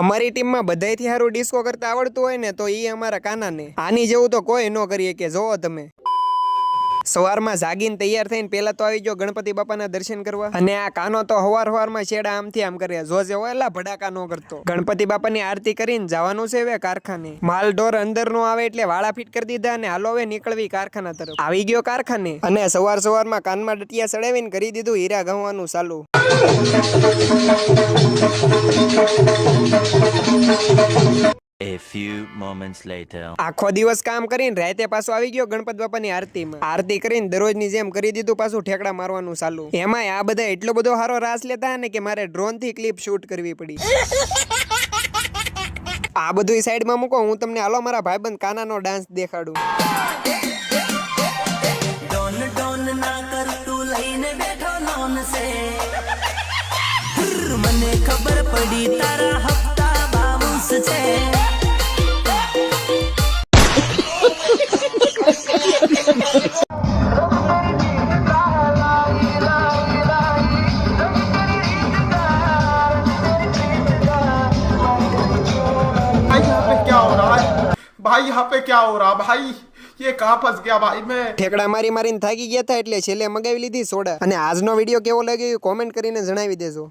અમારી ટીમમાં બધાયથી સારું ડિસ્કો કરતા આવડતું હોય ને તો ઈ અમારા કાનાને. આની જેવું તો કોઈ ન કરીએ કે જોવો તમે. સવારમાં જાગીને તૈયાર થઈને પેલા તો આવી ગયો ગણપતિ બાપાના દર્શન કરવા. અને આ કાનો તો હવારમાં છેડા આમથી આમ કરે જોજે એલા ભડાકા નો કરતો. ગણપતિ બાપાની આરતી કરીને જવાનું છે હવે કારખાને. માલ ઢોર અંદર નો આવે એટલે વાળા ફિટ કરી દીધા અને હાલો હવે નીકળવી કારખાના તરફ. આવી ગયો કારખાને અને સવારમાં કાનમાં ડટિયા ચડાવીને કરી દીધું હીરા ગણવાનું ચાલુ. A few moments later. આખો દિવસ કામ કરીને રાતે પાછો આવી ગયો ગણપતિ બાપાની આરતીમાં. આરતી કરીને દરરોજની જેમ કરી દીધું પાછું ઠેકડા મારવાનું ચાલુ. એમાંય આ બધા એટલો બધો સારો રાસ લેતા ને કે મારે ડ્રોન થી ક્લિપ શૂટ કરવી પડી. આ બધું સાઈડમાં મૂકો, હું તમને હાલો મારા ભાઈબંધ કાનાનો ડાન્સ દેખાડું. મને ખબર પડી તારા હપ્તા બાઉન્સ છે. भाई यहाँ पे क्या हो रहा भाई, ये कहाँ फंस गया भाई मैं. ઠેકડા મારીને થાકી ગયા હતા એટલે છેલ્લે મગાવી લીધી સોડા. અને આજનો વિડીયો કેવો લાગ્યો કોમેન્ટ કરીને જણાવી દેજો.